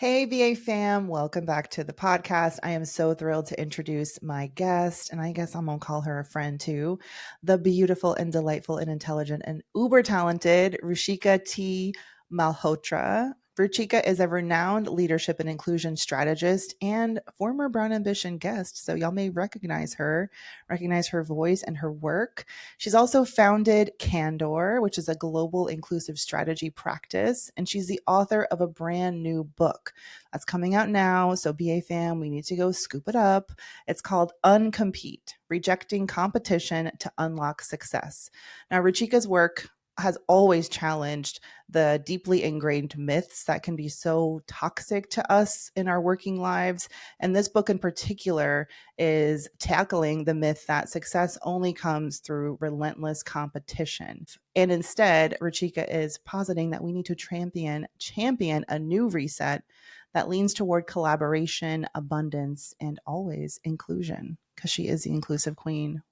Hey, VA fam, welcome back to the podcast. I am so thrilled to introduce my guest, and I guess I'm going to call her a friend too, the beautiful and delightful and intelligent and uber talented Ruchika T. Malhotra. Ruchika is a renowned leadership and inclusion strategist and former Brown Ambition guest, so y'all may recognize her voice and her work. She's also founded CANDOR, which is a global inclusive strategy practice, and she's the author of a brand new book that's coming out now. So, BA fam, we need to go scoop it up. It's called Uncompete, Rejecting Competition to Unlock Success. Now, Ruchika's work has always challenged the deeply ingrained myths that can be so toxic to us in our working lives. And this book in particular is tackling the myth that success only comes through relentless competition. And instead, Ruchika is positing that we need to champion a new reset that leans toward collaboration, abundance, and always inclusion, because she is the inclusive queen.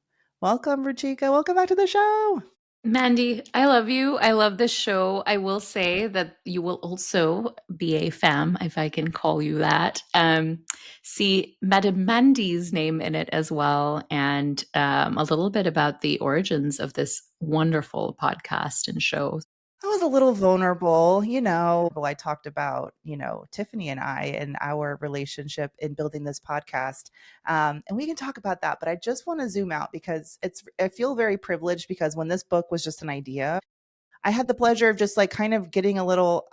Welcome, Ruchika. Welcome back to the show. Mandy, I love you. I love this show. I will say that you will also be a fam, if I can call you that. See Madam Mandy's name in it as well, and a little bit about the origins of this wonderful podcast and show. I was a little vulnerable, I talked about, Tiffany and I and our relationship in building this podcast. And we can talk about that, but I just want to zoom out because I feel very privileged because when this book was just an idea, I had the pleasure of just like kind of getting a little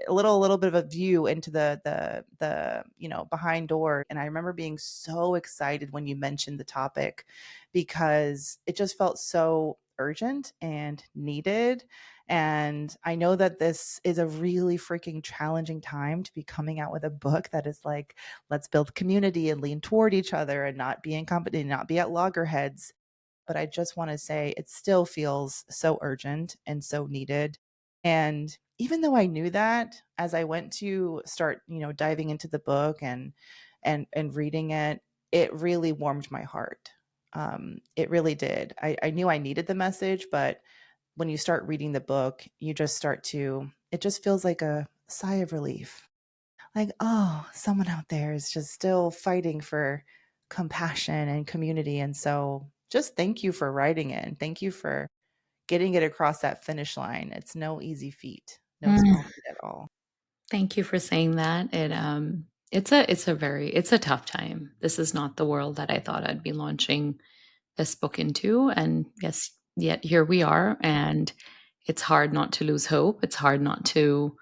bit of a view into the behind door. And I remember being so excited when you mentioned the topic because it just felt so urgent and needed. And I know that this is a really freaking challenging time to be coming out with a book that is like, let's build community and lean toward each other and not be in company, not be at loggerheads. But I just want to say it still feels so urgent and so needed. And even though I knew that, as I went to start, diving into the book and reading it, it really warmed my heart. It really did. I knew I needed the message, but when you start reading the book, it just feels like a sigh of relief. Like, oh, someone out there is just still fighting for compassion and community. And so just thank you for writing it. And thank you for getting it across that finish line. It's no easy feat, no Mm, small feat at all. thank you for saying that. It's a tough time. This is not the world that I thought I'd be launching this book into. And yes, yet here we are. And it's hard not to lose hope. It's hard not to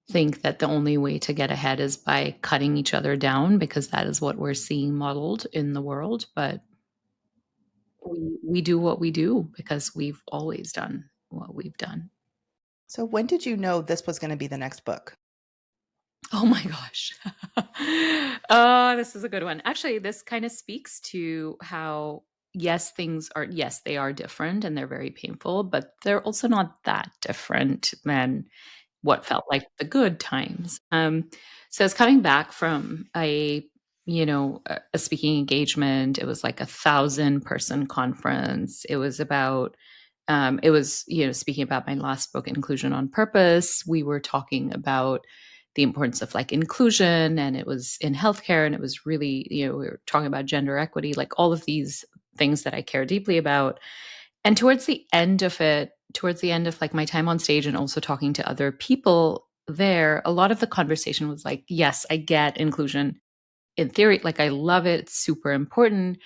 think that the only way to get ahead is by cutting each other down, because that is what we're seeing modeled in the world. But we do what we do because we've always done what we've done. So when did you know this was going to be the next book? Oh my gosh. Oh, this is a good one. Actually, this kind of speaks to how, yes, they are different and they're very painful, but they're also not that different than what felt like the good times. So it's coming back from a speaking engagement. It was like 1,000-person conference. It was, speaking about my last book, Inclusion on Purpose. We were talking about the importance of like inclusion, and it was in healthcare, and it was really, we were talking about gender equity, like all of these things that I care deeply about. And towards the end of like my time on stage and also talking to other people there, a lot of the conversation was like, yes, I get inclusion in theory, like I love it, it's super important,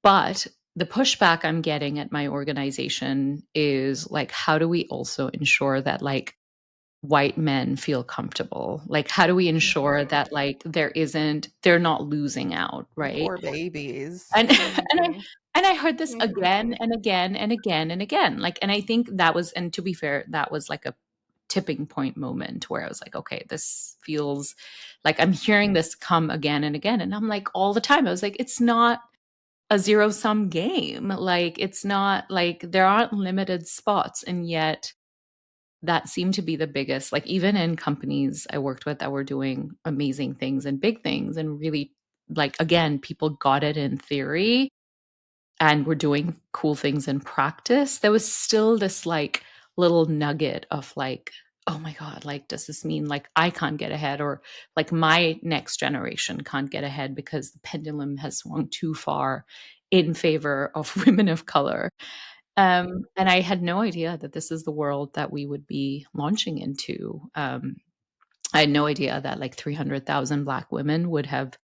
but the pushback I'm getting at my organization is like, how do we also ensure that like white men feel comfortable? Like, how do we ensure Mhm. that like they're not losing out, The right? poor babies. And and I Mhm. and I heard this again Mhm. and again and again and again. Like, and I think that was, and to be fair, that was like a tipping point moment where I was like, okay, this feels like I'm hearing this come again and again. And I'm like, all the time, I was like, it's not a zero sum game. Like, it's not like there aren't limited spots. And yet, that seemed to be the biggest, like, even in companies I worked with that were doing amazing things and big things, and really, like, again, people got it in theory and were doing cool things in practice. There was still this like little nugget of like oh my God, like, does this mean like I can't get ahead or like my next generation can't get ahead because the pendulum has swung too far in favor of women of color? And I had no idea that this is the world that we would be launching into. I had no idea that like 300,000 Black women would have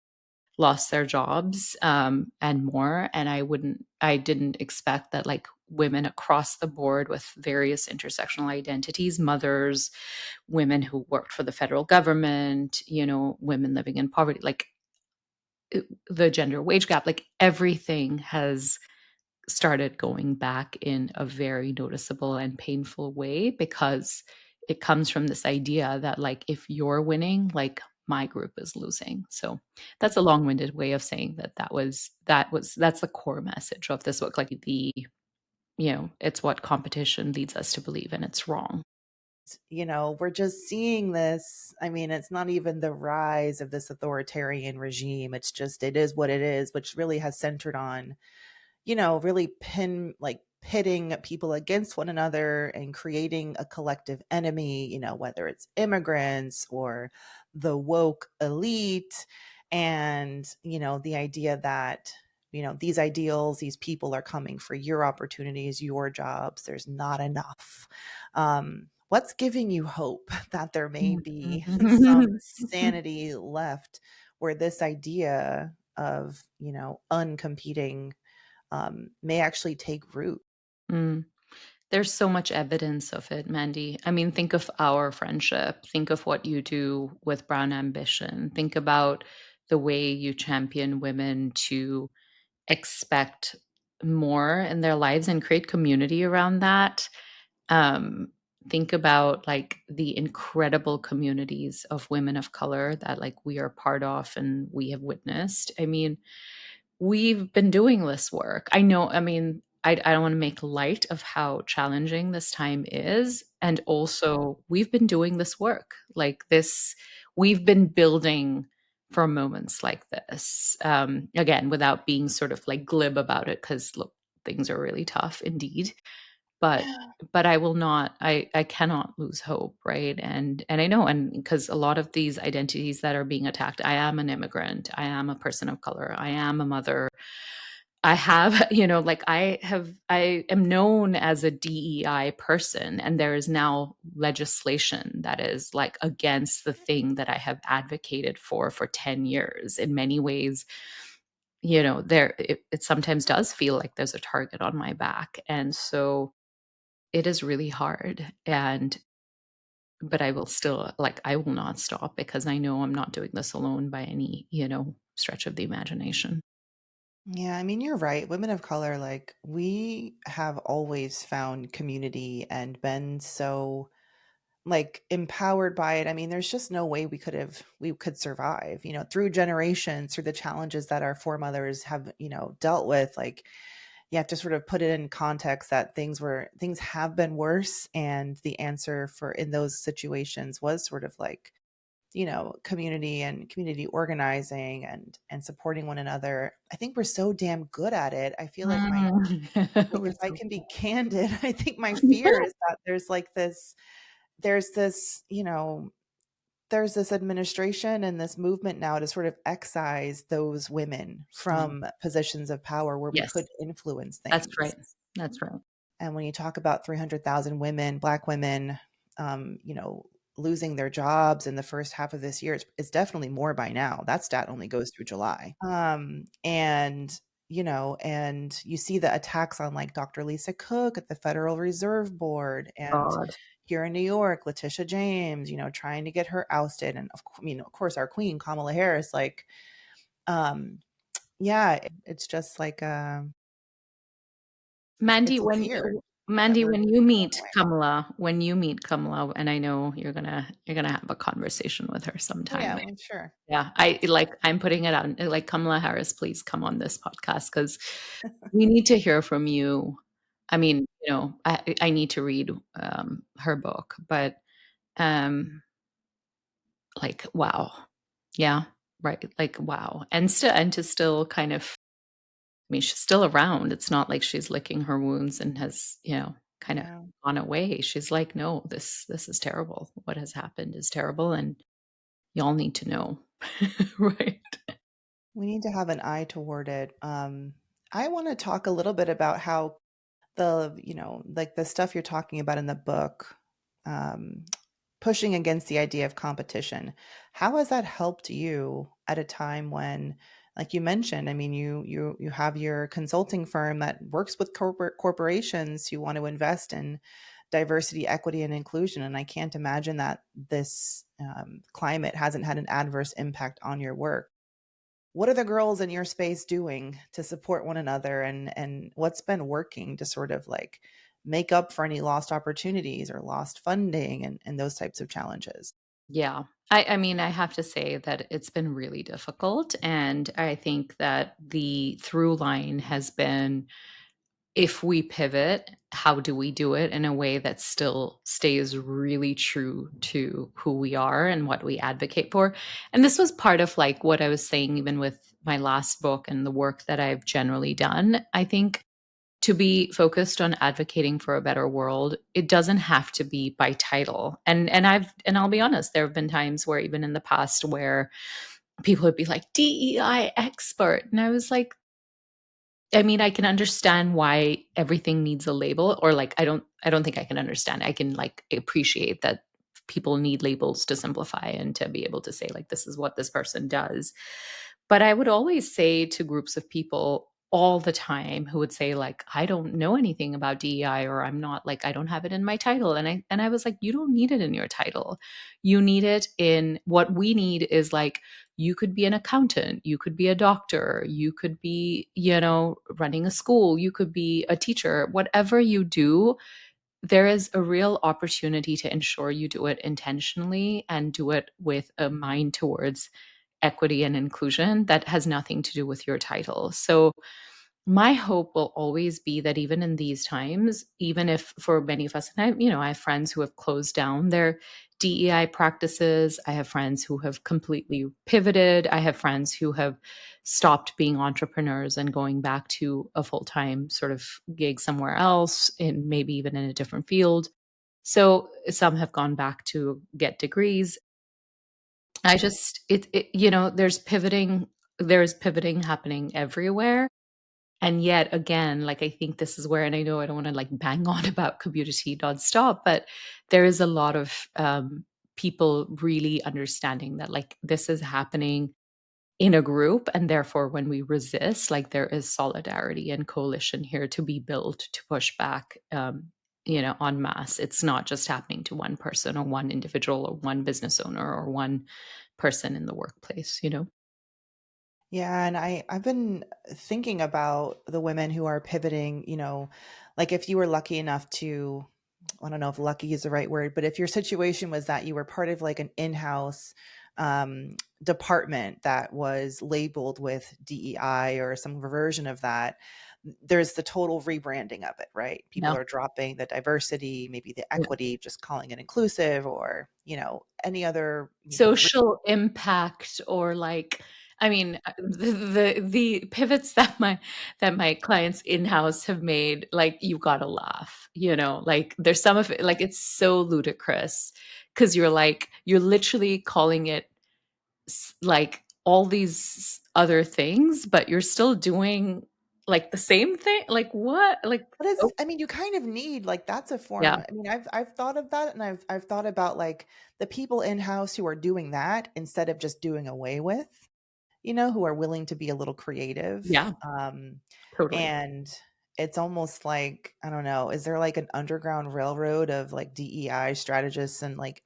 lost their jobs, and more. And I didn't expect that like women across the board with various intersectional identities, mothers, women who worked for the federal government, women living in poverty, like the gender wage gap, like everything has started going back in a very noticeable and painful way because it comes from this idea that like if you're winning, like my group is losing. So that's a long-winded way of saying that's the core message of this book. Like it's what competition leads us to believe, and it's wrong. We're just seeing this. I mean, it's not even the rise of this authoritarian regime. It's just, it is what it is, which really has centered on, really pitting people against one another and creating a collective enemy, whether it's immigrants or the woke elite. And, the idea that, these ideals, these people are coming for your opportunities, your jobs. There's not enough. What's giving you hope that there may be some Mhm. sanity left where this idea of, uncompeting may actually take root? Mm. There's so much evidence of it, Mandy. I mean, think of our friendship. Think of what you do with Brown Ambition. Think about the way you champion women to expect more in their lives and create community around that. Um, think about like the incredible communities of women of color that like we are part of and we have witnessed. I mean, we've been doing this work. I know, I mean, I don't want to make light of how challenging this time is. And also, we've been doing this work like this, we've been building for moments like this. Again, without being sort of like glib about it, because look, things are really tough indeed. But I will not, I cannot lose hope, right? And I know, and because a lot of these identities that are being attacked, I am an immigrant, I am a person of color, I am a mother, I have, like I am known as a DEI person, and there is now legislation that is like against the thing that I have advocated for 10 years. In many ways, it sometimes does feel like there's a target on my back. And so it is really hard. But I will still, like, I will not stop because I know I'm not doing this alone by any, stretch of the imagination. Yeah, I mean, you're right. Women of color, like, we have always found community and been so, like, empowered by it. I mean, there's just no way we could survive, through generations, through the challenges that our foremothers have, dealt with. Like, you have to sort of put it in context that things have been worse. And the answer for in those situations was sort of like, community and community organizing and supporting one another. I think we're so damn good at it. I feel like Mm. if We're I so can be candid, I think my fear is that there's this, there's this administration and this movement now to sort of excise those women Yeah. from positions of power where we Yes, could influence that's things. right. That's right. And when you talk about 300,000 women, Black women, losing their jobs in the first half of this year, it's definitely more by now. That stat only goes through July. And you see the attacks on like Dr. Lisa Cook at the Federal Reserve Board, and God. here in New York, Letitia James, trying to get her ousted. And of course, our queen, Kamala Harris, like, um, yeah, it's just like, Mandy, it's a when fear that Mandy, we're when you going meet away. Kamala, and I know you're gonna have a conversation with her Oh sometime. yeah, well, sure. Yeah, I'm putting it on, like, Kamala Harris, please come on this podcast because we need to hear from you. I mean, I need to read, her book, but, um, like, wow. Yeah, right, like, wow, and to still kind of, I mean, she's still around. It's not like she's licking her wounds and has, kind of Yeah. gone away. She's like, "No, this is terrible. What has happened is terrible, and y'all need to know." Right. We need to have an eye toward it. I want to talk a little bit about how like the stuff you're talking about in the book, um, pushing against the idea of competition. How has that helped you at a time when, like you mentioned, I mean, you have your consulting firm that works with corporations who want to invest in diversity, equity, and inclusion, and I can't imagine that this climate hasn't had an adverse impact on your work. What are the girls in your space doing to support one another, and what's been working to sort of like make up for any lost opportunities or lost funding and those types of challenges? Yeah. I mean, I have to say that it's been really difficult, and I think that the through line has been, if we pivot, how do we do it in a way that still stays really true to who we are and what we advocate for? And this was part of like what I was saying, even with my last book and the work that I've generally done. I think to be focused on advocating for a better world, it doesn't have to be by title. And I'll be honest, there have been times where even in the past where people would be like DEI expert, and I was like, I mean, I can understand why everything needs a label, or like I don't think I can understand. I can like appreciate that people need labels to simplify and to be able to say like this is what this person does. But I would always say to groups of people all the time who would say like I don't know anything about DEI, or I'm not like I don't have it in my title, and I was like you don't need it in your title. You need it in what we need is like you could be an accountant, you could be a doctor, you could be, running a school, you could be a teacher. Whatever you do, there is a real opportunity to ensure you do it intentionally and do it with a mind towards equity and inclusion that has nothing to do with your title. So my hope will always be that even in these times, even if for many of us, and I have friends who have closed down their DEI practices. I have friends who have completely pivoted. I have friends who have stopped being entrepreneurs and going back to a full time sort of gig somewhere else, and maybe even in a different field. So some have gone back to get degrees. I just, there's pivoting happening everywhere. And yet again, like I think this is where, and I know I don't want to like bang on about community nonstop, but there is a lot of people really understanding that like this is happening in a group, and therefore when we resist, like there is solidarity and coalition here to be built to push back, en masse. It's not just happening to one person or one individual or one business owner or one person in the workplace. Yeah, and I've been thinking about the women who are pivoting, like if you were lucky enough to, I don't know if lucky is the right word, but if your situation was that you were part of like an in-house department that was labeled with DEI or some version of that, there's the total rebranding of it, right? People Yeah. are dropping the diversity, maybe the Yeah. equity, just calling it inclusive or, any other, Social impact, or like, I mean, the pivots that my clients in-house have made, like, you gotta laugh, like, there's some of it like, it's so ludicrous because 'cause you're literally calling it like, all these other things, but you're still doing, like, the same thing? Like, what? Like, But oh, it's I mean, you kind of need like that's a yeah, form. I mean, I've thought of that and I've thought about like the people in-house who are doing that instead of just doing away with, who are willing to be a little creative. yeah, totally. And it's almost like, I don't know, is there like an underground railroad of like DEI strategists and like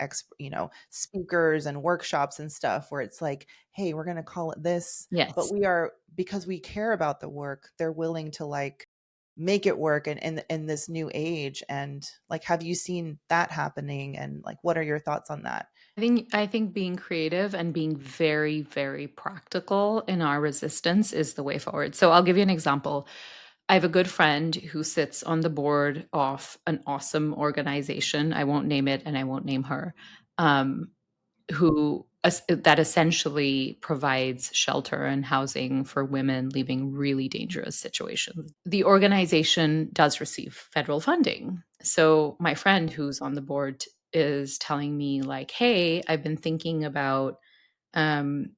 speakers and workshops and stuff where it's like, hey, we're gonna call it this, but Yes. we are because we care about the work, they're willing to like make it work in this new age. And like, have you seen that happening? And like, what are your thoughts on that? I think being creative and being very, very practical in our resistance is the way forward. So I'll give you an example. I have a good friend who sits on the board of an awesome organization. I won't name it and I won't name her. Um, who that essentially provides shelter and housing for women leaving really dangerous situations. The organization does receive federal funding. So my friend who's on the board is telling me like, "Hey, I've been thinking about um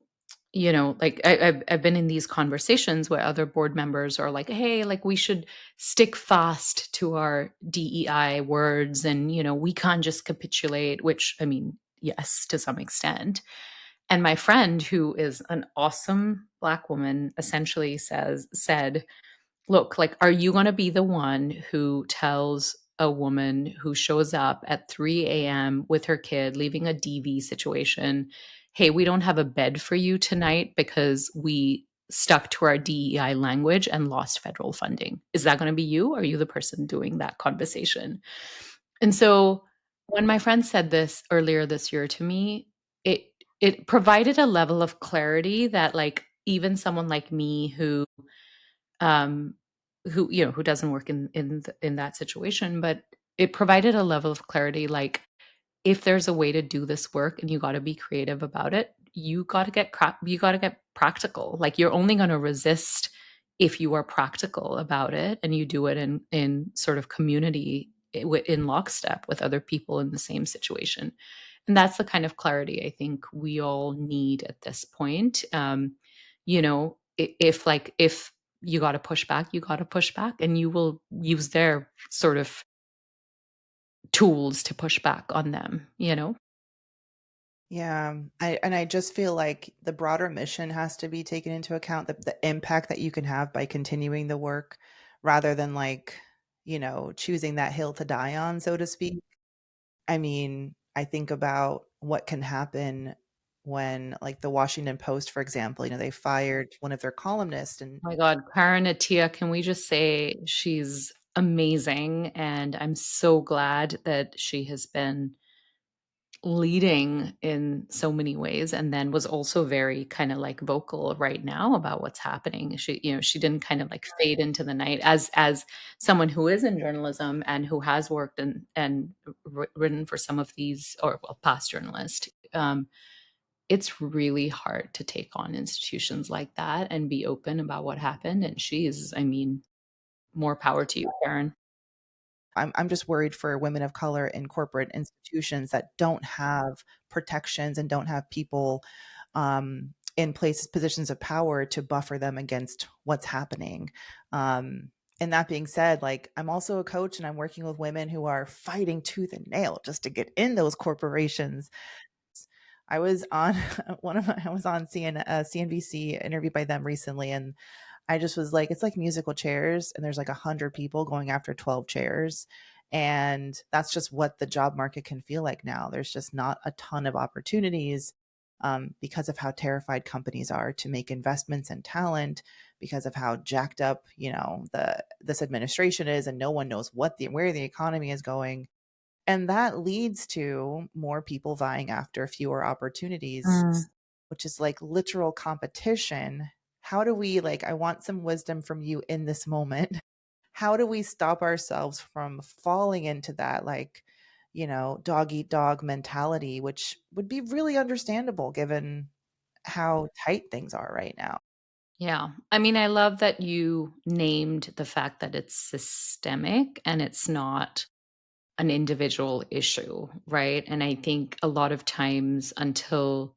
like I've been in these conversations where other board members are like, hey, like we should stick fast to our DEI words and, we can't just capitulate, which I mean, yes, to some extent. And my friend, who is an awesome Black woman, essentially said, look, like, are you going to be the one who tells a woman who shows up at 3 a.m. with her kid, leaving a DV situation, hey, we don't have a bed for you tonight because we stuck to our DEI language and lost federal funding? Is that going to be you? Or are you the person doing that conversation? And so when my friend said this earlier this year to me, it it provided a level of clarity that like even someone like me um, who doesn't work in that situation, but it provided a level of clarity, like, if there's a way to do this work and you gotta be creative about it, you gotta get practical. Like, you're only gonna resist if you are practical about it and you do it in sort of community in lockstep with other people in the same situation. And that's the kind of clarity I think we all need at this point. If you gotta push back, you gotta push back, and you will use their sort of tools to push back on them, you know? Yeah, I just feel like the broader mission has to be taken into account, the impact that you can have by continuing the work rather than like, choosing that hill to die on, so to speak. I mean, I think about what can happen when like the Washington Post, for example, they fired one of their columnists and My god, Karen Attia, can we just say she's amazing, and I'm so glad that she has been leading in so many ways, and then was also very kinda, like, vocal right now about what's happening. She didn't kind of, like, fade into the night as someone who is in journalism and who has worked and written for some of these, or, well, past journalist. It's really hard to take on institutions like that and be open about what happened, and she's, I mean, more power to you, Karen. I'm just worried for women of color in corporate institutions that don't have protections and don't have people in places, positions of power to buffer them against what's happening. And that being said, like I'm also a coach and I'm working with women who are fighting tooth and nail just to get in those corporations. I was on I was on CNBC interviewed by them recently, and I just was like, it's like musical chairs, and there's like 100 people going after 12 chairs. And that's just what the job market can feel like now. There's just not a ton of opportunities because of how terrified companies are to make investments in talent, because of how jacked up, this administration is, and no one knows where the economy is going. And that leads to more people vying after fewer opportunities, Mm. which is like literal competition. How do we, like, I want some wisdom from you in this moment. How do we stop ourselves from falling into that, like, dog eat dog mentality, which would be really understandable given how tight things are right now? Yeah. I mean, I love that you named the fact that it's systemic and it's not an individual issue, right? And I think a lot of times until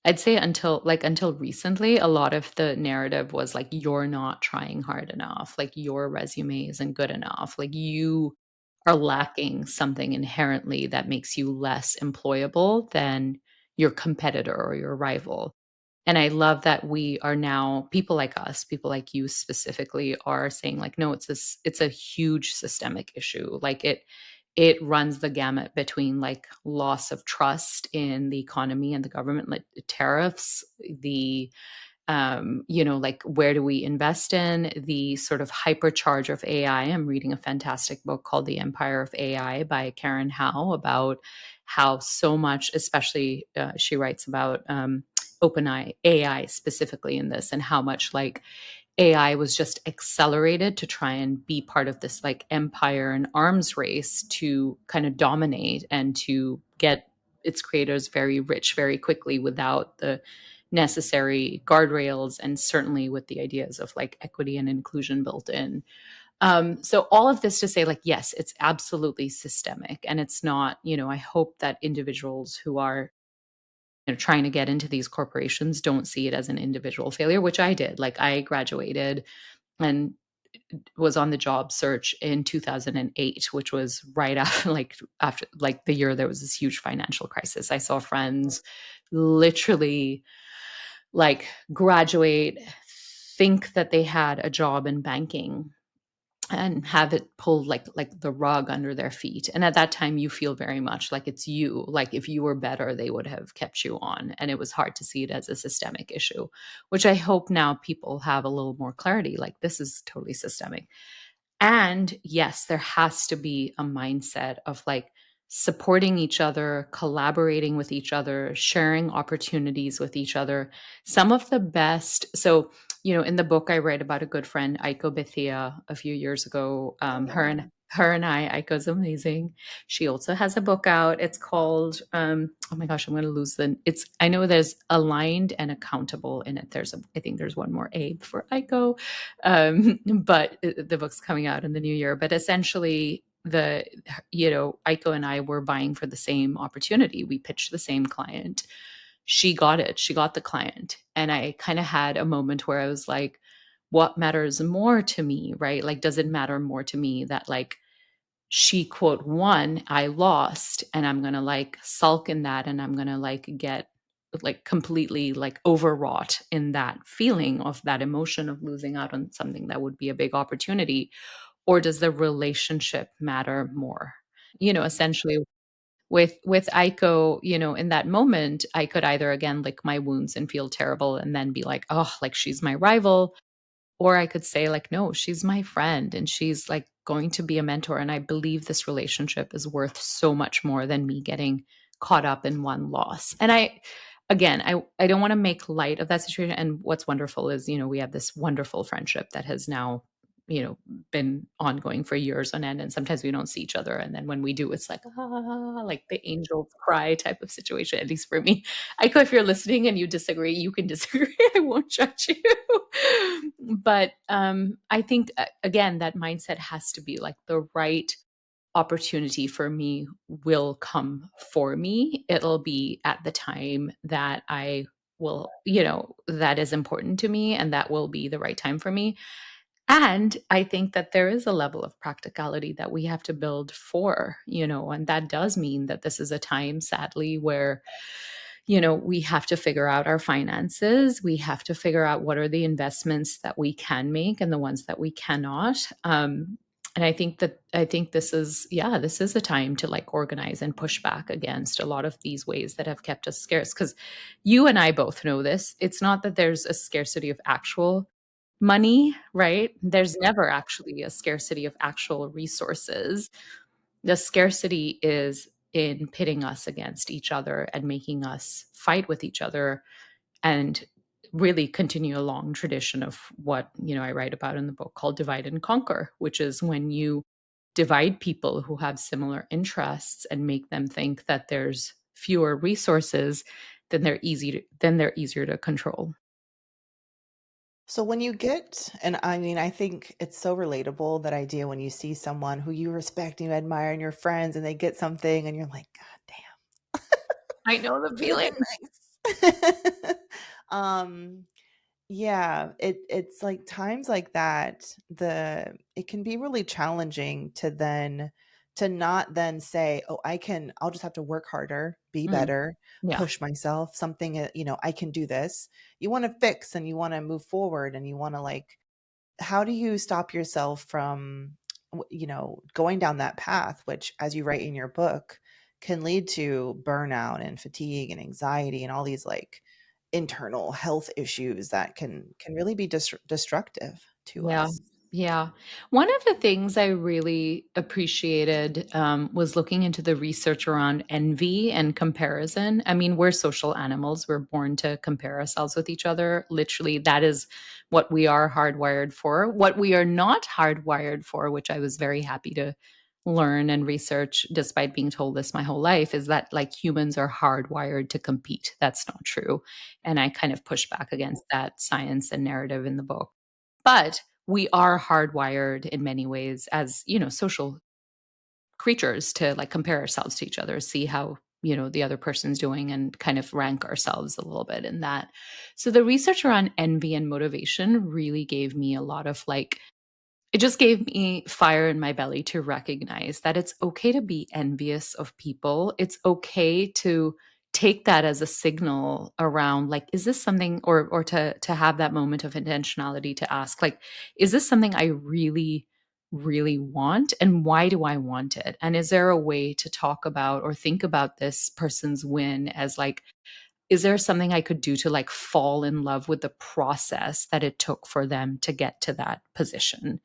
recently, a lot of the narrative was like, you're not trying hard enough, like your resume isn't good enough, like you are lacking something inherently that makes you less employable than your competitor or your rival. And I love that we are now, people like us, people like you specifically, are saying like, no, it's a huge systemic issue. Like it runs the gamut between like loss of trust in the economy and the government, like tariffs, the like where do we invest in the sort of hypercharge of AI. I'm reading a fantastic book called The Empire of AI by Karen Howe about how so much, especially she writes about OpenAI AI specifically in this, and how much like AI was just accelerated to try and be part of this like empire and arms race to kind of dominate and to get its creators very rich very quickly without the necessary guardrails, and certainly with the ideas of like equity and inclusion built in. So all of this to say, like, yes, it's absolutely systemic, and it's not, I hope that individuals who are, trying to get into these corporations don't see it as an individual failure, which I did. Like, I graduated and was on the job search in 2008, which was right after, after like the year there was this huge financial crisis. I saw friends literally like graduate, think that they had a job in banking, and have it pulled like the rug under their feet. And at that time you feel very much like it's you, like if you were better they would have kept you on, and it was hard to see it as a systemic issue, which I hope now people have a little more clarity, like this is totally systemic. And yes, there has to be a mindset of like supporting each other, collaborating with each other, sharing opportunities with each other. Some of the best, so, in the book I write about a good friend, Aiko Bethia, a few years ago. Oh Her yeah. and Aiko's amazing. She also has a book out. It's called, oh my gosh, I'm going to lose I know there's aligned and accountable in it. I think there's one more A for Aiko, but the book's coming out in the new year. But essentially, Aiko and I were vying for the same opportunity. We pitched the same client. She got it. She got the client. And I kind of had a moment where I was like, what matters more to me, right? Like, does it matter more to me that like she quote won, I lost, and I'm gonna like sulk in that, and I'm gonna like get like completely like overwrought in that feeling of that emotion of losing out on something that would be a big opportunity? Or does the relationship matter more? Essentially with Aiko, in that moment, I could either again lick my wounds and feel terrible and then be like, oh, like she's my rival, or I could say, like, no, she's my friend and she's like going to be a mentor. And I believe this relationship is worth so much more than me getting caught up in one loss. And I don't want to make light of that situation. And what's wonderful is, we have this wonderful friendship that has now, been ongoing for years on end. And sometimes we don't see each other. And then when we do, it's like, like the angels cry type of situation, at least for me. Aiko, if you're listening and you disagree, you can disagree. I won't judge you. But I think, again, that mindset has to be like the right opportunity for me will come for me. It'll be at the time that I will, that is important to me, and that will be the right time for me. And I think that there is a level of practicality that we have to build for, and that does mean that this is a time, sadly, where, we have to figure out our finances. We have to figure out what are the investments that we can make and the ones that we cannot. And I think this is a time to like organize and push back against a lot of these ways that have kept us scarce. Because you and I both know this. It's not that there's a scarcity of actual money, right? There's never actually a scarcity of actual resources. The scarcity is in pitting us against each other and making us fight with each other, and really continue a long tradition of what, I write about in the book called divide and conquer, which is when you divide people who have similar interests and make them think that there's fewer resources, then they're easier to control. So when you get, and I mean, I think it's so relatable, that idea when you see someone who you respect and you admire and your friends and they get something and you're like, God damn, I know the would have feeling. been nice. um, yeah, it's like times like that, it can be really challenging to not then say, "Oh, I'll just have to work harder, be Mm, better, yeah. push myself, something, I can do this." You want to fix and you want to move forward and you want to like, how do you stop yourself from going down that path, which, as you write in your book, can lead to burnout and fatigue and anxiety and all these like internal health issues that can really be destructive to Yeah. us. Yeah. One of the things I really appreciated was looking into the research around envy and comparison. I mean, we're social animals. We're born to compare ourselves with each other. Literally, that is what we are hardwired for. What we are not hardwired for, which I was very happy to learn and research, despite being told this my whole life, is that like humans are hardwired to compete. That's not true. And I kind of push back against that science and narrative in the book. But we are hardwired in many ways as, social creatures to like compare ourselves to each other, see how, the other person's doing and kind of rank ourselves a little bit in that. So the research around envy and motivation really gave me a lot of like it just gave me fire in my belly to recognize that it's okay to be envious of people. It's okay to take that as a signal around like, is this something or to have that moment of intentionality to ask, like, is this something I really, really want? And why do I want it? And is there a way to talk about or think about this person's win as like, is there something I could do to like fall in love with the process that it took for them to get to that position?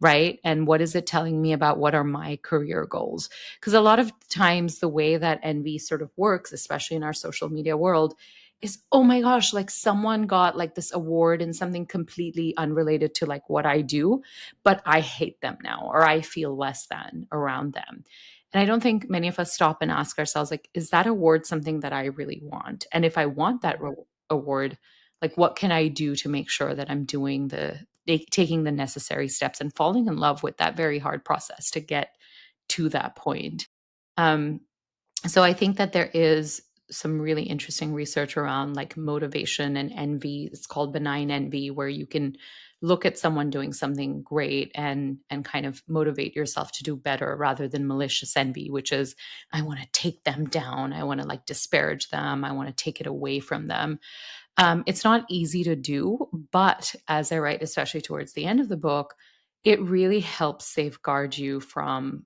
Right. And what is it telling me about what are my career goals? Because a lot of times, the way that envy sort of works, especially in our social media world, is oh my gosh, like someone got like this award in something completely unrelated to like what I do, but I hate them now or I feel less than around them. And I don't think many of us stop and ask ourselves, like, is that award something that I really want? And if I want that award, like, what can I do to make sure that I'm doing taking the necessary steps and falling in love with that very hard process to get to that point? Um, so I think that there is some really interesting research around like motivation and envy. It's called benign envy, where you can look at someone doing something great and kind of motivate yourself to do better rather than malicious envy, which is I want to take them down. I want to like disparage them. I want to take it away from them. It's not easy to do, but as I write, especially towards the end of the book, it really helps safeguard you from,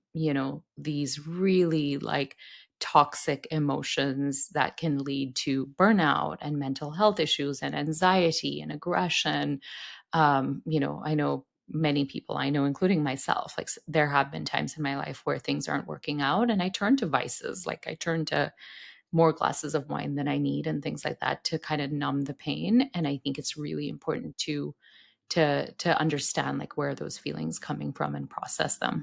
these really like toxic emotions that can lead to burnout and mental health issues and anxiety and aggression. I know many people I know, including myself, like there have been times in my life where things aren't working out and I turn to vices. Like I turn to more glasses of wine than I need and things like that to kind of numb the pain. And I think it's really important to understand like where are those feelings coming from and process them.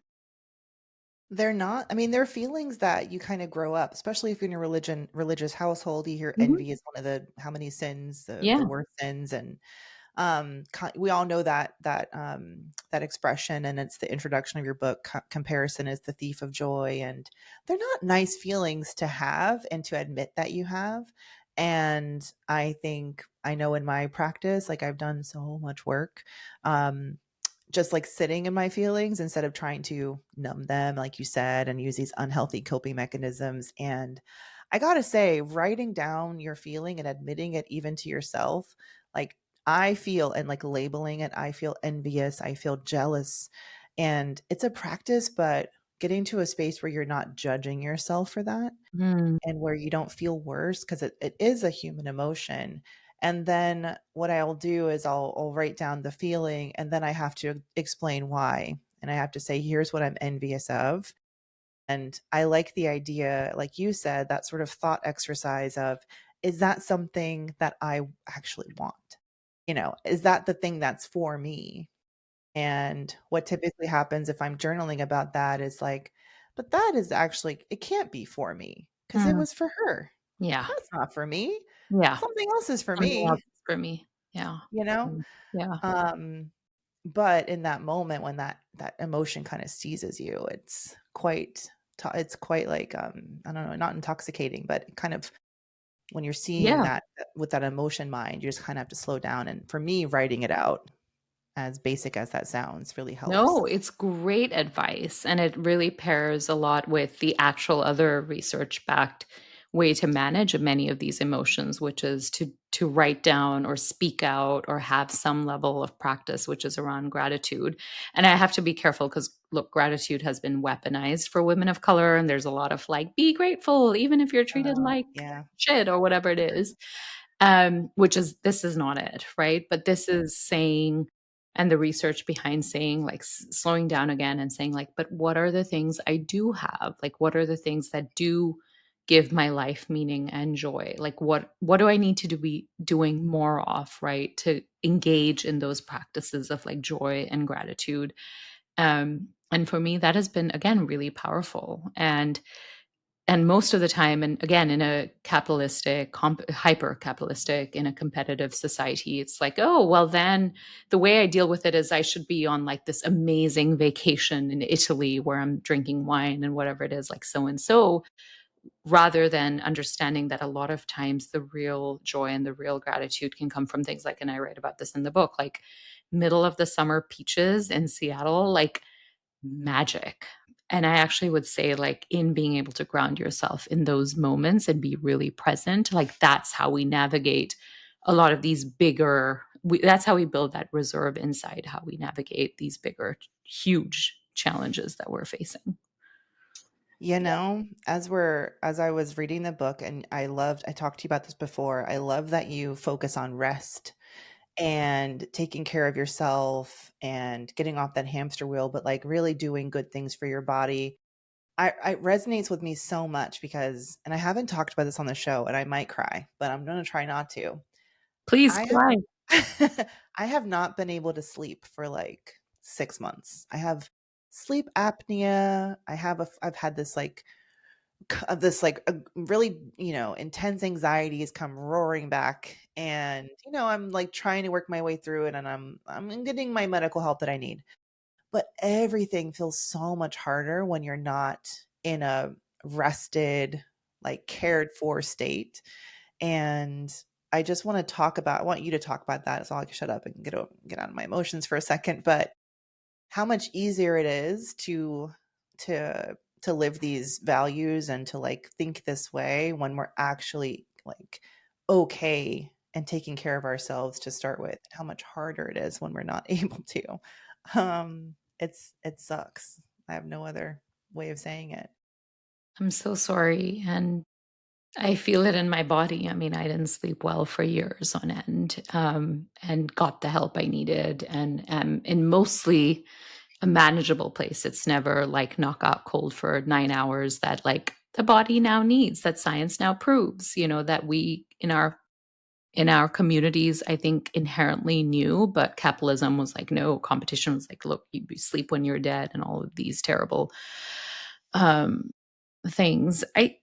They're not, I mean, they're feelings that you kind of grow up, especially if you're in a religious household. You hear Mhm. envy is one of the how many sins, the Yeah. worst sins, and we all know that expression, and it's the introduction of your book. Comparison is the thief of joy, and they're not nice feelings to have and to admit that you have. And I think I know in my practice, like I've done so much work, um, just like sitting in my feelings instead of trying to numb them, like you said, and use these unhealthy coping mechanisms. And I gotta say, writing down your feeling and admitting it even to yourself, like I feel, and like labeling it, I feel envious, I feel jealous. And it's a practice, but getting to a space where you're not judging yourself for that Mm. and where you don't feel worse because it is a human emotion. And then what I'll do is I'll write down the feeling and then I have to explain why. And I have to say, here's what I'm envious of. And I like the idea, like you said, that sort of thought exercise of, is that something that I actually want? Is that the thing that's for me? And what typically happens if I'm journaling about that is like, but that is actually, it can't be for me because it Mm. was for her. Yeah. That's not for me. Yeah. Something else is for Something else me, is for me. Yeah. you know? Mm. Yeah. Um, but in that moment when that emotion kind of seizes you, it's quite like I don't know, not intoxicating, but kind of when you're seeing Yeah. that with that emotion mind, you just kind of have to slow down. And for me, writing it out, as basic as that sounds, really helps. No, it's great advice, and it really pairs a lot with the actual other research-backed way to manage many of these emotions, which is to write down or speak out or have some level of practice, which is around gratitude. And I have to be careful because look, gratitude has been weaponized for women of color, and there's a lot of like, be grateful, even if you're treated like Yeah. shit or whatever it is. Which is this is not it, right? But this is saying and the research behind saying like slowing down again and saying like but what are the things I do have, like what are the things that do give my life meaning and joy, like what do I need to be doing more of, right, to engage in those practices of like joy and gratitude. And for me, that has been, again, really powerful. And most of the time, and again, in a capitalistic, hyper capitalistic, in a competitive society, it's like, oh, well, then the way I deal with it is I should be on like this amazing vacation in Italy where I'm drinking wine and whatever it is, like so and so, rather than understanding that a lot of times the real joy and the real gratitude can come from things like, and I write about this in the book, like middle of the summer peaches in Seattle, like magic. And I actually would say, like, in being able to ground yourself in those moments and be really present, like, that's how we navigate a lot of these bigger, that's how we build that reserve inside, how we navigate these bigger, huge challenges that we're facing. As I was reading the book, and I talked to you about this before, I love that you focus on rest and taking care of yourself and getting off that hamster wheel, but like really doing good things for your body. It resonates with me so much because, and I haven't talked about this on the show and I might cry, but I'm going to try not to. Please I cry. have, I have not been able to sleep for like 6 months. I have sleep apnea. I've had this like this like a really intense anxieties come roaring back, and I'm like trying to work my way through it, and I'm getting my medical help that I need, but everything feels so much harder when you're not in a rested, like cared for state. And I want you to talk about that, so I can shut up and get out of my emotions for a second. But how much easier it is to live these values and to like think this way when we're actually like okay and taking care of ourselves to start with, how much harder it is when we're not able to. It sucks. I have no other way of saying it. I'm so sorry. And I feel it in my body. I mean, I didn't sleep well for years on end, and got the help I needed, and am in mostly a manageable place. It's never like knockout cold for 9 hours that like the body now needs, that science now proves, that we in our communities, I think inherently knew, but capitalism was like, no, competition was like, look, you sleep when you're dead, and all of these terrible um things. I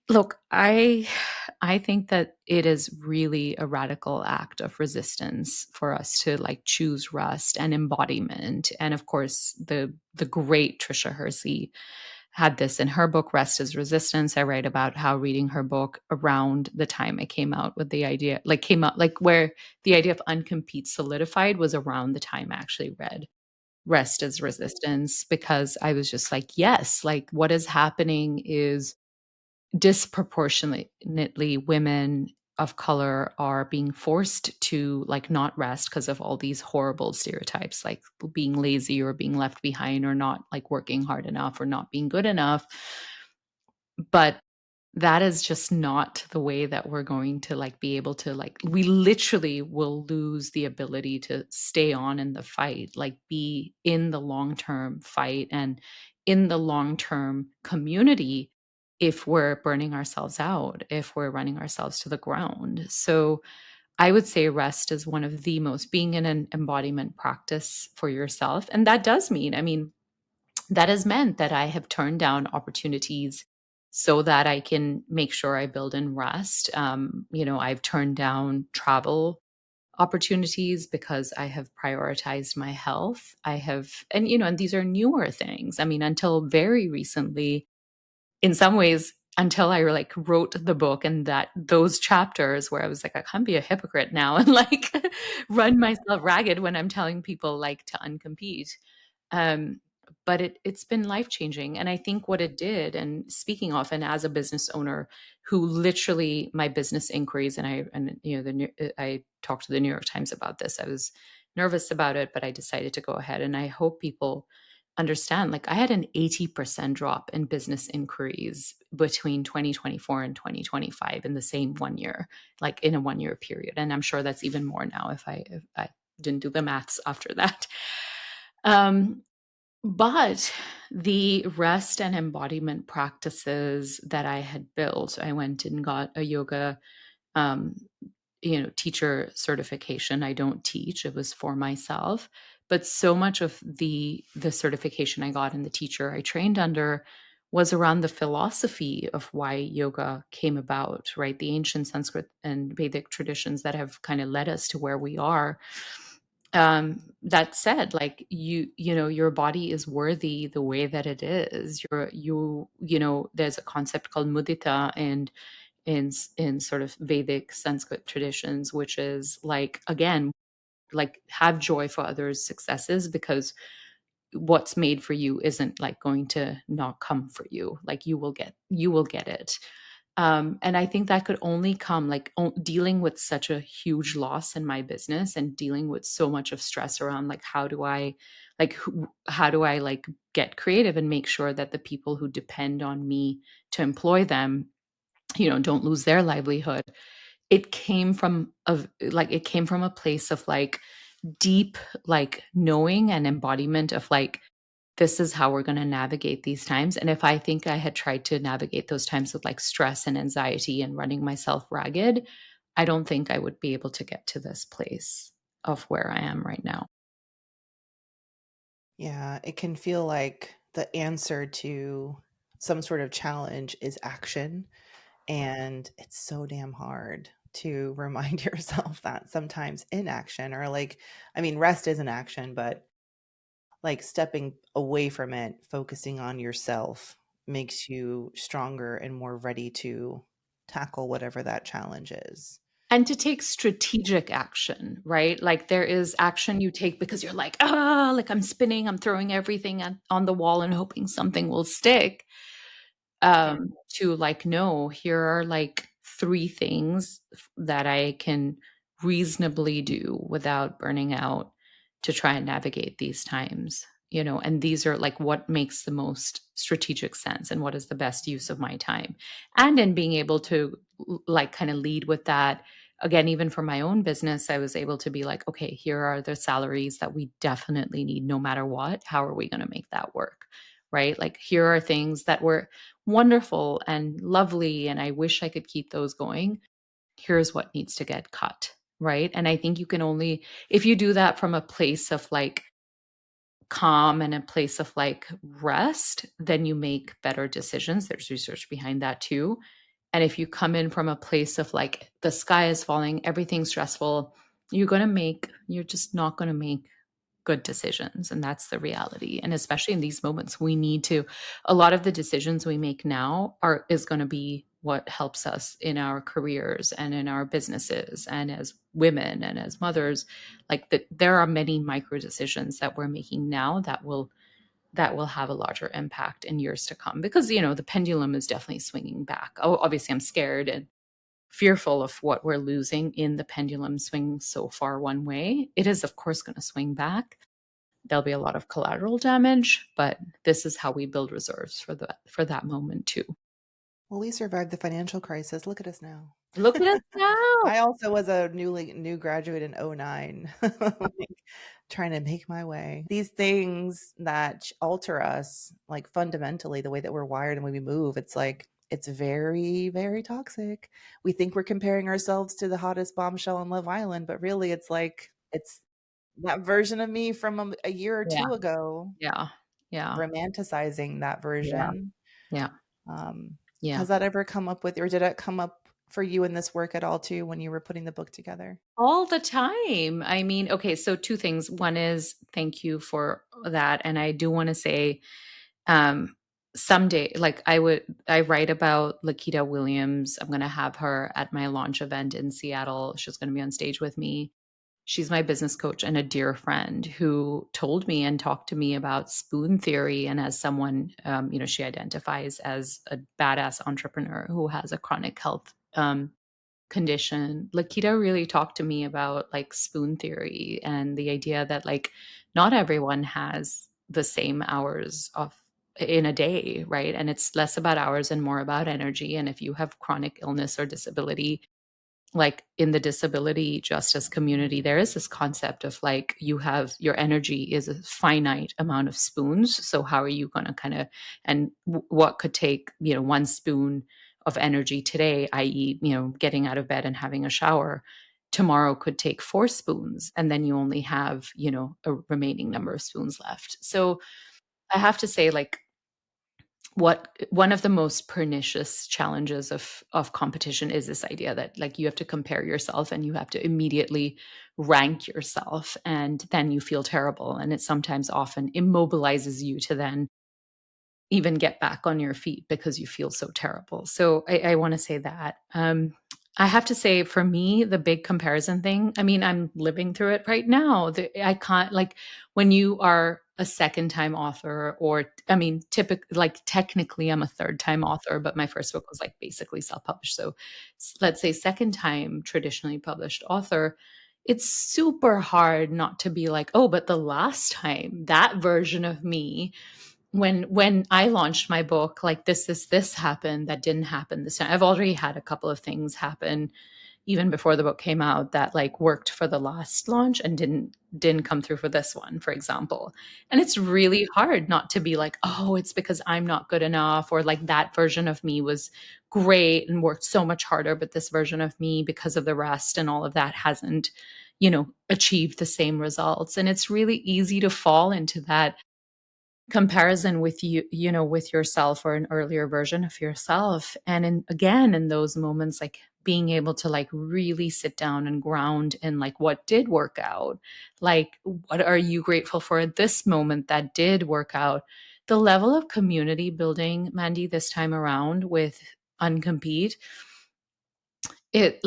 think that it is really a radical act of resistance for us to like choose rest and embodiment. And of course, the great Trisha Hersey had this in her book, Rest is Resistance. I write about how reading her book around the time I came out with the idea, like came out like where the idea of uncompete solidified was around the time I actually read Rest is Resistance, because I was just like, yes, like what is happening is disproportionately women of color are being forced to like not rest because of all these horrible stereotypes, like being lazy or being left behind or not like working hard enough or not being good enough. But that is just not the way that we're going to like be able to like, we literally will lose the ability to stay on in the fight, like be in the long term fight and in the long term community, if we're burning ourselves out, if we're running ourselves to the ground. So I would say rest is one of the most, being in an embodiment practice for yourself. And that does mean, I mean, that has meant that I have turned down opportunities so that I can make sure I build in rest. I've turned down travel opportunities because I have prioritized my health. And these are newer things. I mean, until very recently, in some ways, until I like wrote the book and that those chapters where I was like, I can't be a hypocrite now and like run myself ragged when I'm telling people like to uncompete. Um, but it's been life changing. And I think what it did, and speaking often as a business owner who literally my business inquiries, I talked to the New York Times about this. I was nervous about it, but I decided to go ahead. And I hope people understand, like I had an 80% drop in business inquiries between 2024 and 2025 in the same 1 year, like in a 1 year period. And I'm sure that's even more now if I didn't do the maths after that. Um, but the rest and embodiment practices that I had built, I went and got a yoga, um, teacher certification. I don't teach, it was for myself. but so much of the certification I got and the teacher I trained under was around the philosophy of why yoga came about, right? The ancient Sanskrit and Vedic traditions that have kind of led us to where we are. That said, like you know, your body is worthy the way that it is. You know, there's a concept called mudita and in sort of Vedic Sanskrit traditions, which is like, again, like have joy for others' successes, because what's made for you isn't like going to not come for you. Like you will get it. And I think that could only come like dealing with such a huge loss in my business and dealing with so much of stress around like how do I like get creative and make sure that the people who depend on me to employ them, you know, don't lose their livelihood. It came from a place of like deep like knowing and embodiment of like, this is how we're going to navigate these times. And if I think I had tried to navigate those times with like stress and anxiety and running myself ragged, I don't think I would be able to get to this place of where I am right now. Yeah, it can feel like the answer to some sort of challenge is action. And it's so damn hard to remind yourself that sometimes inaction, or like, I mean, rest is an action, but like stepping away from it, focusing on yourself makes you stronger and more ready to tackle whatever that challenge is. And to take strategic action, right? Like there is action you take because you're like, ah, like I'm spinning, I'm throwing everything on the wall and hoping something will stick. To like, no, here are like 3 things that I can reasonably do without burning out to try and navigate these times, you know, and these are like what makes the most strategic sense and what is the best use of my time. And in being able to like kind of lead with that, again, even for my own business, I was able to be like, okay, here are the salaries that we definitely need no matter what. How are we going to make that work? Right? Like, here are things that were wonderful and lovely, and I wish I could keep those going. Here's what needs to get cut, right? And I think you can only, if you do that from a place of like calm and a place of like rest, then you make better decisions. There's research behind that too. And if you come in from a place of like the sky is falling, everything's stressful, you're just not going to make good decisions, and that's the reality. And especially in these moments, we need to, a lot of the decisions we make now are is going to be what helps us in our careers and in our businesses and as women and as mothers. Like that, there are many micro decisions that we're making now that will have a larger impact in years to come, because you know the pendulum is definitely swinging back. Oh, obviously I'm scared and fearful of what we're losing in the pendulum swinging so far one way. It is of course going to swing back. There'll be a lot of collateral damage, but this is how we build reserves for that moment too. Well, we survived the financial crisis. Look at us now. Look at us now. I also was a new graduate in '09, like, trying to make my way. These things that alter us, like fundamentally, the way that we're wired and the way we move, it's like it's very, very toxic. We think we're comparing ourselves to the hottest bombshell on Love Island, but really, it's like it's that version of me from a year or Yeah, two ago, yeah, yeah, romanticizing that yeah, version. yeah, yeah. Has that ever come up with, or did it come up for you in this work at all too when you were putting the book together? All the time. I mean, okay, so 2 things. One is thank you for that, and I do wanna say, um, someday, like, I write about Lakita Williams. I'm gonna have her at my launch event in Seattle. She's gonna be on stage with me. She's my business coach and a dear friend who told me and talked to me about spoon theory. And as someone, you know, she identifies as a badass entrepreneur who has a chronic health condition. Lakita really talked to me about like spoon theory and the idea that like not everyone has the same hours of in a day, right? And it's less about hours and more about energy. And if you have chronic illness or disability, like in the disability justice community, there is this concept of like you have your energy is a finite amount of spoons. So how are you going to kind of, and what could take, you know, 1 spoon of energy today, i.e., you know, getting out of bed and having a shower, tomorrow could take 4 spoons, and then you only have, a remaining number of spoons left. So I have to say, like, what one of the most pernicious challenges of competition is this idea that, like, you have to compare yourself and you have to immediately rank yourself, and then you feel terrible, and it sometimes often immobilizes you to then even get back on your feet because you feel so terrible. So I want to say that. I have to say, for me, the big comparison thing, I mean, I'm living through it right now. I can't, like, when you are a second time author, or, I mean, typically, like, technically, I'm a third time author, but my first book was like basically self published. So let's say second time traditionally published author. It's super hard not to be like, oh, but the last time that version of me, when I launched my book, like, this happened that didn't happen this time. I've already had a couple of things happen even before the book came out that, like, worked for the last launch and didn't come through for this one, for example. And it's really hard not to be like, oh, it's because I'm not good enough, or like that version of me was great and worked so much harder, but this version of me, because of the rest and all of that, hasn't, achieved the same results. And it's really easy to fall into that comparison with with yourself or an earlier version of yourself. And in those moments, like, being able to, like, really sit down and ground in, like, what did work out, like, what are you grateful for at this moment that did work out. The level of community building, Mandy, this time around with Uncompete, it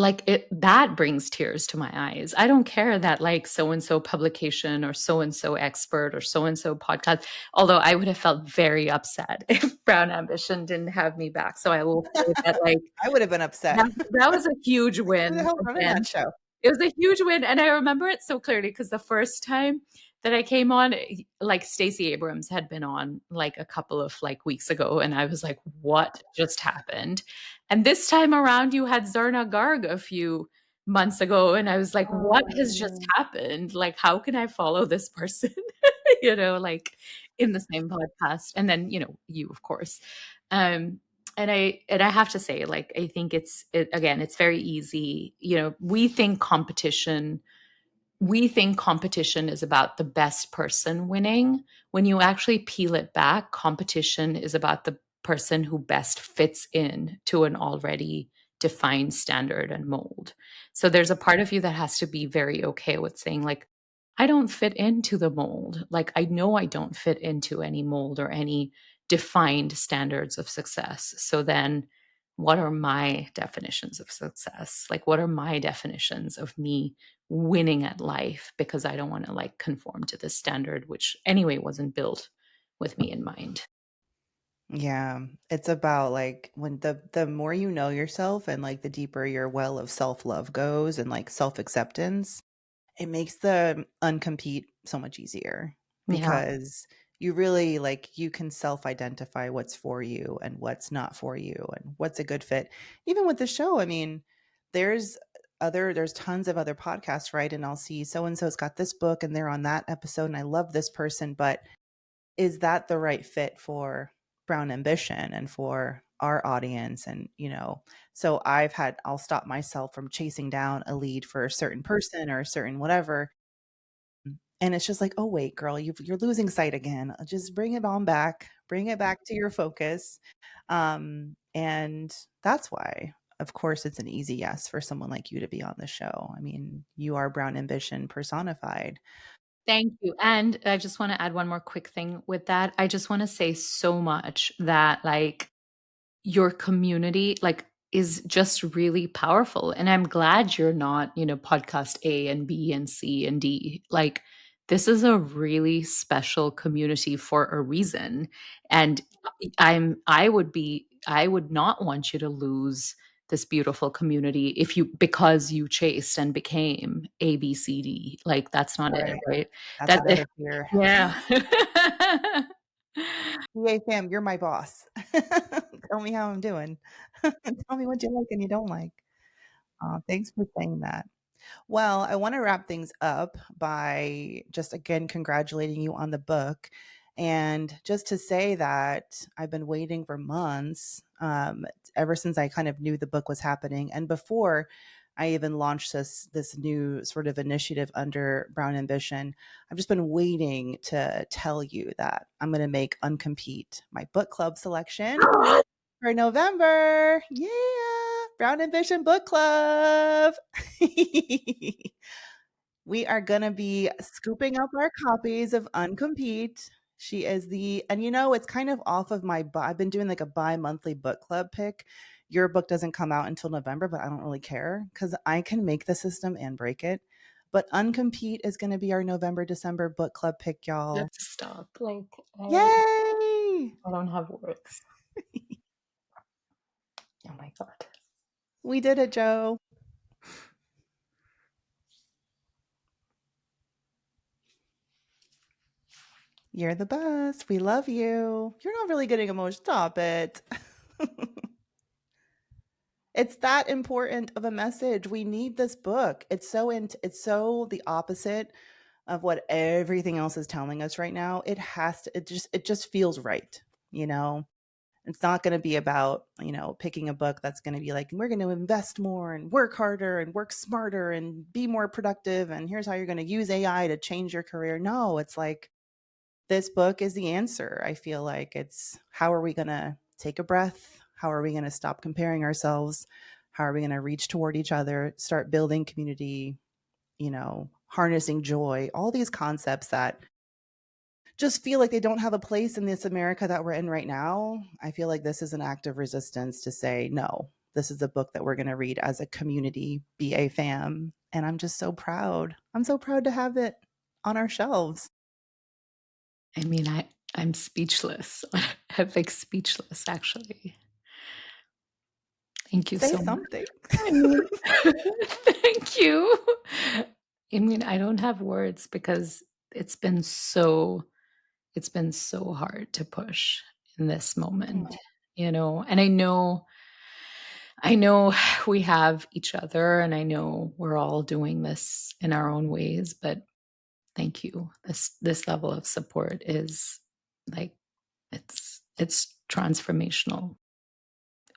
that brings tears to my eyes. I don't care that, like, so and so publication or so and so expert or so and so podcast, although I would have felt very upset if Brown Ambition didn't have me back. So I will say that, like, I would have been upset. that that was a huge Who the win hell's running that again. show? It was a huge win, and I remember it so clearly because the first time that I came on, like, Stacey Abrams had been on, like, a couple of, like, weeks ago, and I was like, "What just happened?" And this time around, you had Zerna Garg a few months ago, and I was like, "What has just Oh. happened? Like, how can I follow this person?" Like, in the same podcast, and then, you, of course. Um, and I have to say, like, I think again, it's very easy. We think competition is about the best person winning. When you actually peel it back, competition is about the person who best fits in to an already defined standard and mold. So there's a part of you that has to be very okay with saying, like, I don't fit into the mold. Like, I know I don't fit into any mold or any defined standards of success. So then, what are my definitions of success? Like, what are my definitions of me winning at life, because I don't want to, like, conform to this standard, which anyway wasn't built with me in mind. Yeah, it's about, like, when the more you know yourself and, like, the deeper your well of self-love goes and, like, self-acceptance, it makes the uncompete so much easier Yeah. because you really, like, you can self-identify what's for you and what's not for you and what's a good fit. Even with the show, I mean, there's there's tons of other podcasts, right? And I'll see so and so's got this book and they're on that episode and I love this person, but is that the right fit for Brown Ambition and for our audience? And, so I'll stop myself from chasing down a lead for a certain person or a certain whatever. And it's just like, oh, wait, girl, you're losing sight again. Just bring it on back, bring it back to your focus. And that's why, of course, it's an easy yes for someone like you to be on the show. I mean, you are Brown Ambition personified. Thank you. And I just want to add one more quick thing with that. I just want to say so much that, like, your community, like, is just really powerful. And I'm glad you're not, podcast A and B and C and D. Like, this is a really special community for a reason. And I would not want you to lose this beautiful community because you chased and became A, B, C, D. Like, that's not it, Right. right? That's That the other fear. yeah. Yay, fam, you're my boss. Tell me how I'm doing. Tell me what you like and you don't like. Thanks for saying that. Well, I want to wrap things up by just again congratulating you on the book. And just to say that I've been waiting for months, ever since I kind of knew the book was happening. And before, I even launched this new sort of initiative under Brown Ambition. I've just been waiting to tell you that I'm going to make Uncompete my book club selection for November. Yeah, Brown Ambition Book Club. We are going to be scooping up our copies of Uncompete. She is and it's kind of off of I've been doing like a bi-monthly book club pick. Your book doesn't come out until November, but I don't really care because I can make the system and break it. But Uncompete is going to be our November, December book club pick, You have y'all. to stop. Like, Yay! I don't have words. Oh my God. We did it, Joe. You're the best. We love you. You're not really getting emotional. Stop it. It's that important of a message. We need this book. It's so the opposite of what everything else is telling us right now. It just feels right, you know. It's not going to be about, picking a book that's going to be like, we're going to invest more and work harder and work smarter and be more productive and here's how you're going to use AI to change your career. No, it's like this book is the answer. I feel like it's how are we going to take a breath? How are we going to stop comparing ourselves? How are we going to reach toward each other, start building community, harnessing joy, all these concepts that just feel like they don't have a place in this America that we're in right now. I feel like this is an act of resistance to say, no, this is a book that we're going to read as a community, BA fam. And I'm just so proud. I'm so proud to have it on our shelves. I mean, I'm speechless. I'm like speechless, actually. Thank you Say so much. something. I mean, thank you. I mean, I don't have words because it's been so it's been so hard to push in this moment, Oh, and I know we have each other and I know we're all doing this in our own ways, but thank you. This level of support is like it's transformational.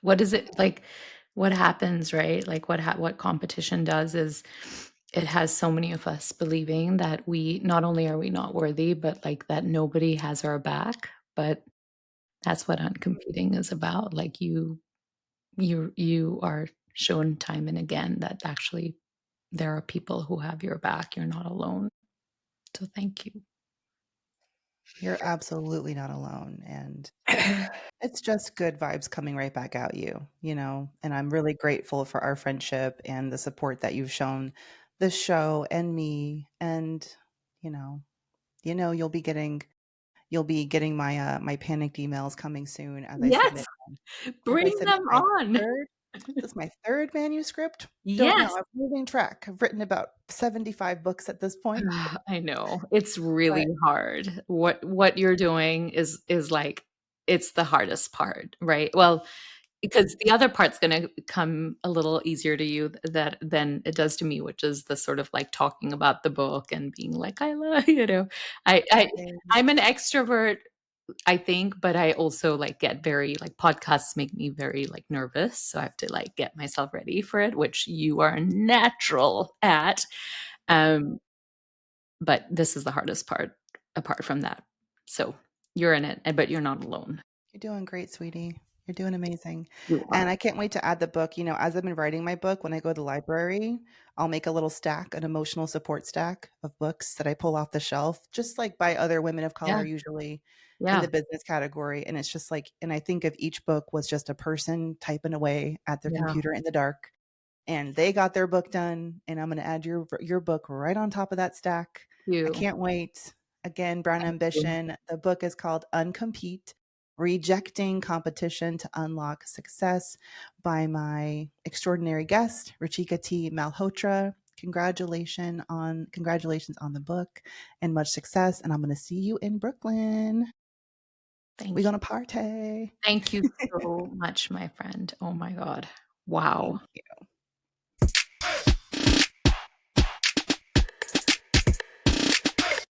What is it like? What happens, right? Like what competition does is it has so many of us believing that we not only are we not worthy, but like that nobody has our back. But that's what uncompeting is about. Like you are shown time and again that actually there are people who have your back. You're not alone. So thank you. you're absolutely not alone. And it's just good vibes coming right back at you. And I'm really grateful for our friendship and the support that you've shown this show and me. And, you know, you'll be getting my panicked emails coming soon as I Yes, submit as I bring submit them my on. third this is my third manuscript. Don't know. Yes. I'm losing track. I've written about 75 books at this point. I know. It's really But hard. What you're doing is like it's the hardest part, right? Well, because the other part's gonna come a little easier to you that than it does to me, which is the sort of like talking about the book and being like, "I love," you know. same. I'm an extrovert, I think, but I also like get very like podcasts make me very like nervous, so I have to like get myself ready for it, which you are natural at. Um, but this is the hardest part apart from that. So you're in it, but you're not alone. You're doing great, sweetie. You're doing amazing. You are. And I can't wait to add the book. As I've been writing my book, when I go to the library, I'll make a little stack, an emotional support stack of books that I pull off the shelf, just like by other women of Yeah, color, usually in yeah, the business category. And it's just like, and I think if each book was just a person typing away at their yeah. computer in the dark and they got their book done, and I'm going to add your book right on top of that stack. I You. can't wait. Again, Brown Thank you. Ambition. The book is called Uncompete: Rejecting Competition to Unlock Success by my extraordinary guest, Ruchika T. Malhotra. Congratulations on the book and much success. And I'm going to see you in Brooklyn. We're Thank you. going to party. Thank you so much, my friend. Oh my god. Thank Wow.